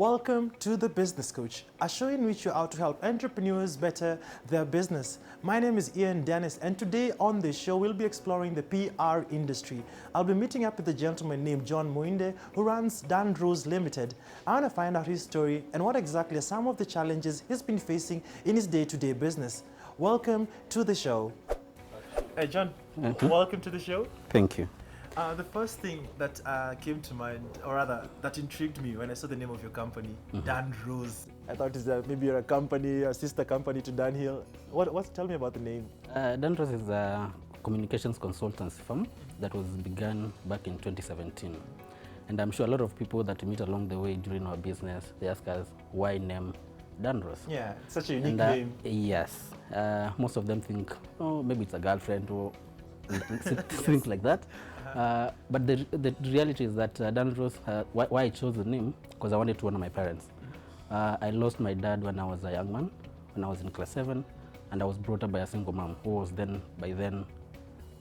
Welcome to The Business Coach, a show in which you're out to help entrepreneurs better their business. My name is Ian Dennis, and today on this show, we'll be exploring the PR industry. I'll be meeting up with a gentleman named John Muinde, who runs Dan Rose Limited. I want to find out his story and what exactly are some of the challenges he's been facing in his day-to-day business. Welcome to the show. Hey, John, welcome to the show. Thank you. The first thing that came to mind, or rather, that intrigued me when I saw the name of your company, Dan Rose. I thought maybe you're a company, a sister company to Dan Hill. Tell me about the name. Dan Rose is a communications consultancy firm that was begun back in 2017. And I'm sure a lot of people that we meet along the way during our business, they ask us, why name Dan Rose? Yeah, such a unique name. Yes. Most of them think, oh, maybe it's a girlfriend or things like that. But the reality is that Dan Rose, why I chose the name, because I wanted to honor my parents. I lost my dad when I was a young man, when I was in class 7, and I was brought up by a single mom who was by then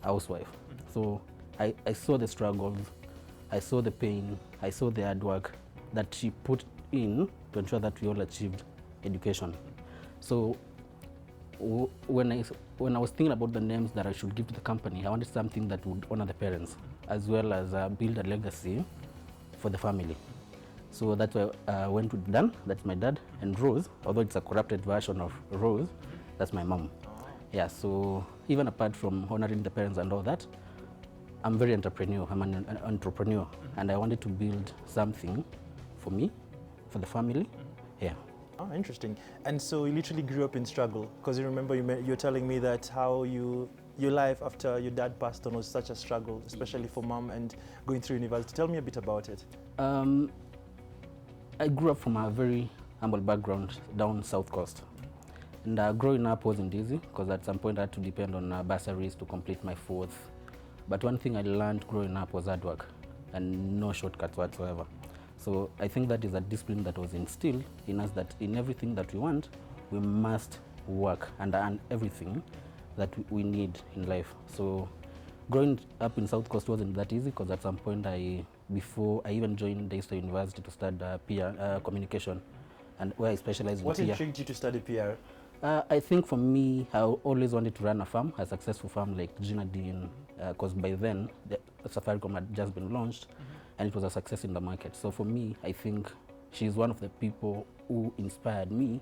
a housewife. So I saw the struggles, I saw the pain, I saw the hard work that she put in to ensure that we all achieved education. So when I was thinking about the names that I should give to the company, I wanted something that would honor the parents, as well as build a legacy for the family. So that's why I went with Dan, that's my dad, and Rose, although it's a corrupted version of Rose, that's my mom. Yeah, so even apart from honoring the parents and all that, I'm very entrepreneur. I'm an entrepreneur, and I wanted to build something for me, for the family. Yeah. Oh, interesting. And so you literally grew up in struggle, because you remember you're telling me that how your life after your dad passed on was such a struggle, especially for mom and going through university. Tell me a bit about it. I grew up from a very humble background down South Coast. And growing up wasn't easy, because at some point I had to depend on bursaries to complete my 4th. But one thing I learned growing up was hard work and no shortcuts whatsoever. So I think that is a discipline that was instilled in us, that in everything that we want, we must work and earn everything that we need in life. So growing up in South Coast wasn't that easy, because at some point before I even joined Daystar University to study PR communication, and where I specialized in PR. What intrigued you to study PR? I think for me, I always wanted to run a farm, a successful farm like Gina Dean, because by then the Safaricom had just been launched. And it was a success in the market. So for me, I think she's one of the people who inspired me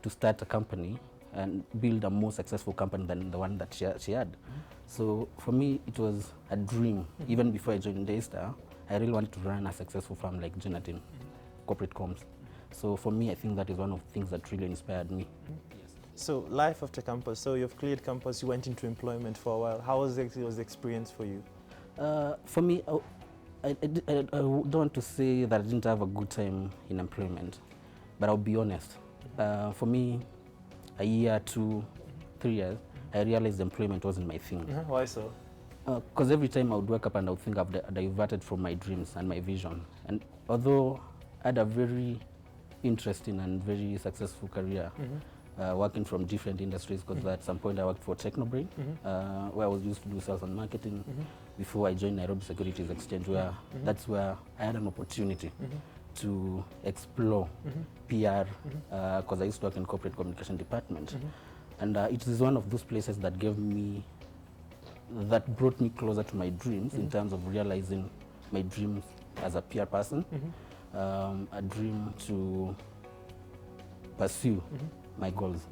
to start a company and build a more successful company than the one that she had. So for me, it was a dream. Even before I joined Daystar, I really wanted to run a successful firm like Genatin, corporate comms. So for me, I think that is one of the things that really inspired me. So life after campus, so you've cleared campus, you went into employment for a while. How was the experience for you? For me, I don't want to say that I didn't have a good time in employment, but I'll be honest. For me, a year, 2, 3 years, I realized employment wasn't my thing. Why so? Because every time I would wake up and I would think I've diverted from my dreams and my vision. And although I had a very interesting and very successful career, working from different industries, because at some point I worked for Technobrain, where I was used to do sales and marketing, before I joined Nairobi Securities Exchange, where that's where I had an opportunity to explore PR, because I used to work in corporate communication department. And it is one of those places that brought me closer to my dreams in terms of realizing my dreams as a PR person, a dream to pursue my goals.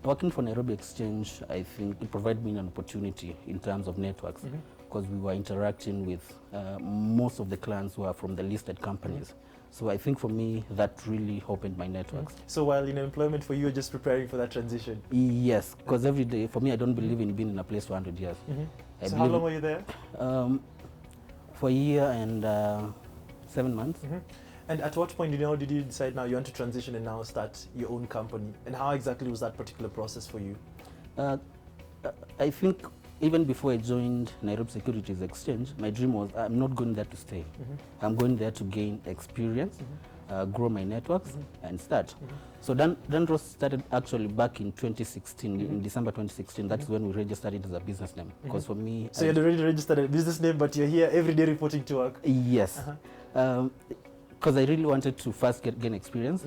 Working for Nairobi Exchange, I think it provided me an opportunity in terms of networks, because we were interacting with most of the clients who are from the listed companies. So I think for me, that really opened my networks. So while in employment for you, you're just preparing for that transition? Yes, because every day, for me, I don't believe in being in a place for 100 years. So how long were you there? For a year and 7 months. And at what point did you decide now you want to transition and now start your own company? And how exactly was that particular process for you? I think even before I joined Nairobi Securities Exchange, my dream was I'm not going there to stay. I'm going there to gain experience, grow my networks, and start. So Dan Rose started actually back in 2016, in December 2016. That's when we registered it as a business name. Because for me... So you had already registered a business name, but you're here every day reporting to work? Yes. because I really wanted to first gain experience,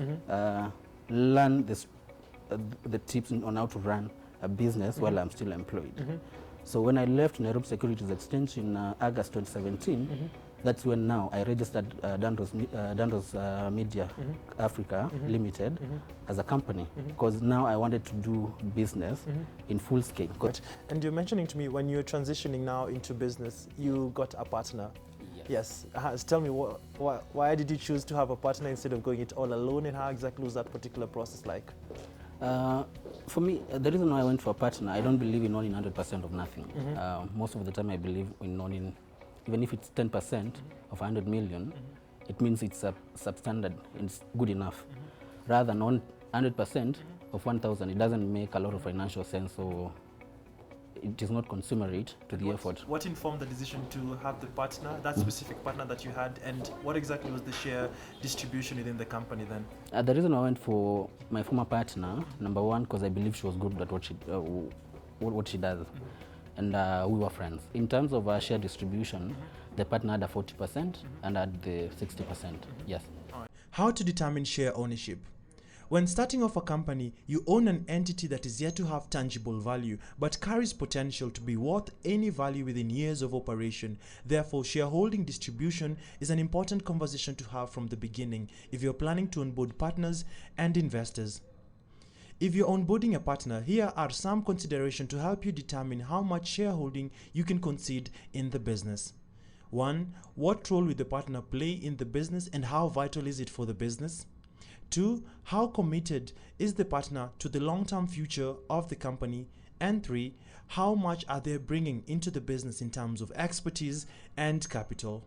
learn the tips on how to run a business while I'm still employed. So when I left Nairobi Securities Exchange in August 2017, that's when now I registered Danros Media Africa Limited as a company, because now I wanted to do business in full scale. Good. And you're mentioning to me when you're transitioning now into business, you got a partner. Yes. Tell me, why did you choose to have a partner instead of going it all alone, and how exactly was that particular process like? For me, the reason why I went for a partner, I don't believe in owning 100% of nothing. Most of the time I believe in owning, even if it's 10% of 100 million, it means it's substandard, it's good enough. Rather than own 100% of 1,000, it doesn't make a lot of financial sense, or it is not consummate to the effort. What informed the decision to have the partner, that specific partner that you had, and what exactly was the share distribution within the company then? The reason I went for my former partner, number one, because I believe she was good at what she does, and we were friends. In terms of share distribution, the partner had a 40% and I had the 60%. Yes. How to determine share ownership? When starting off a company, you own an entity that is yet to have tangible value, but carries potential to be worth any value within years of operation. Therefore, shareholding distribution is an important conversation to have from the beginning if you're planning to onboard partners and investors. If you're onboarding a partner, here are some considerations to help you determine how much shareholding you can concede in the business. 1. What role will the partner play in the business and how vital is it for the business? 2. How committed is the partner to the long-term future of the company? And 3. How much are they bringing into the business in terms of expertise and capital?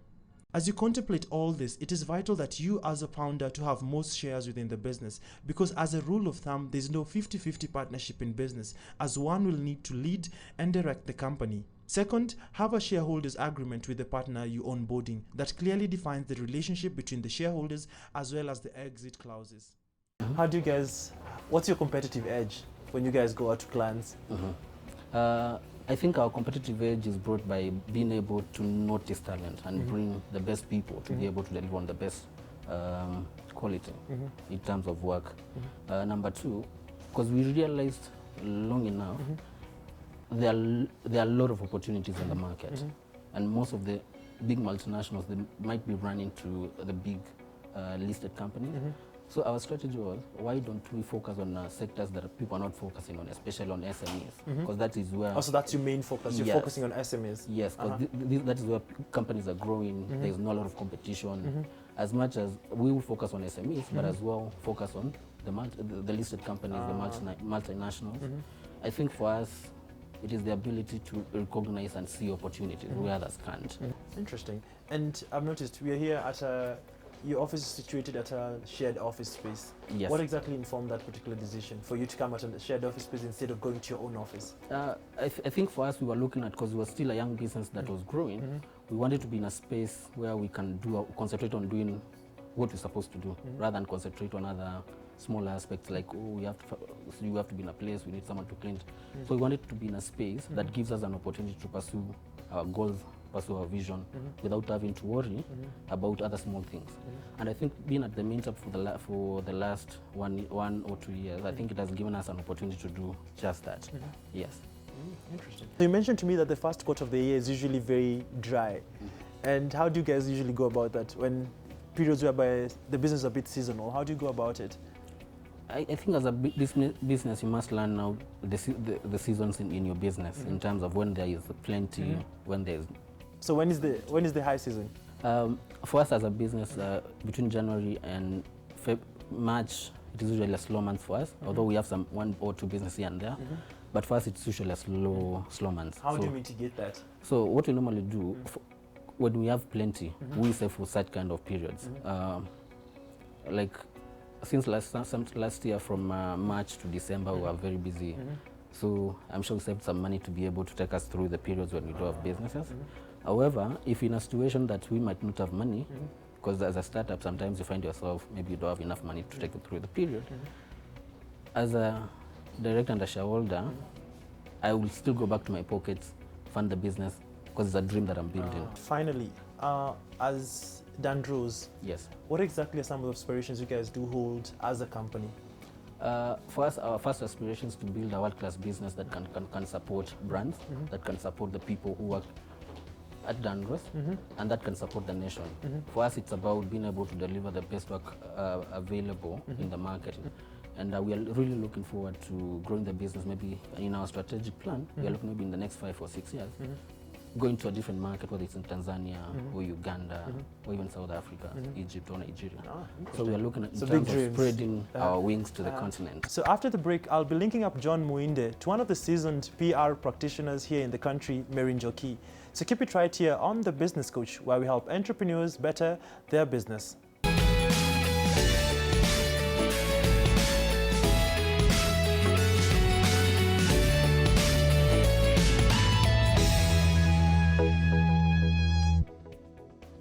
As you contemplate all this, it is vital that you as a founder to have most shares within the business, because as a rule of thumb, there's no 50-50 partnership in business, as one will need to lead and direct the company. Second, have a shareholders agreement with the partner you onboarding that clearly defines the relationship between the shareholders as well as the exit clauses. How do you guys, what's your competitive edge when you guys go out to clients? I think our competitive edge is brought by being able to notice talent and bring the best people to be able to deliver on the best quality in terms of work. Number two, because we realized long enough, there are a lot of opportunities in the market, and most of the big multinationals, they might be running to the big listed companies. So our strategy was, why don't we focus on sectors that people are not focusing on, especially on SMEs, because that is where... Also, that's your main focus, you're focusing on SMEs. Yes, because that is where companies are growing, there's not a lot of competition. As much as we will focus on SMEs, but as well focus on the listed companies, the multinationals. I think for us, it is the ability to recognize and see opportunities where others can't. Interesting. And I've noticed we are here at your office is situated at a shared office space. Yes. What exactly informed that particular decision for you to come at a shared office space instead of going to your own office? I think for us, we were looking at, because we were still a young business that was growing, we wanted to be in a space where we can concentrate on doing what we're supposed to do, rather than concentrate on other smaller aspects like, oh, you have to be in a place, we need someone to clean it. So we wanted to be in a space that gives us an opportunity to pursue our goals, pursue our vision, without having to worry about other small things. And I think being at the main hub for the last one or 2 years, I think it has given us an opportunity to do just that. Yes. Interesting. So you mentioned to me that the first quarter of the year is usually very dry. And how do you guys usually go about that when periods whereby the business is a bit seasonal? How do you go about it? I think as a business, you must learn now the seasons in your business, in terms of when there is plenty, when there is... So when is the high season? For us as a business, between January and March, it is usually a slow month for us, although we have some 1 or 2 businesses here and there. But for us, it's usually a slow month. How do you mitigate that? So what we normally do, when we have plenty, we save for such kind of periods. Like since last year, from March to December, we were very busy. So I'm sure we saved some money to be able to take us through the periods when we don't have businesses. However, if in a situation that we might not have money, because as a startup, sometimes you find yourself, maybe you don't have enough money to take you through the period. As a director and a shareholder, I will still go back to my pockets, fund the business, because it's a dream that I'm building. Finally, as Dandros. Yes. What exactly are some of the aspirations you guys do hold as a company? For us, our first aspiration is to build a world-class business that can support brands, that can support the people who work at Danros, and that can support the nation. For us, it's about being able to deliver the best work available in the market. And we are really looking forward to growing the business. Maybe in our strategic plan, we are looking maybe in the next 5 or 6 years, going to a different market, whether it's in Tanzania or Uganda or even South Africa, Egypt or Nigeria. So we are looking at in terms of spreading our wings to the continent. So after the break, I'll be linking up John Muinde to one of the seasoned PR practitioners here in the country, Mary Njoki. So keep it right here on The Business Coach, where we help entrepreneurs better their business.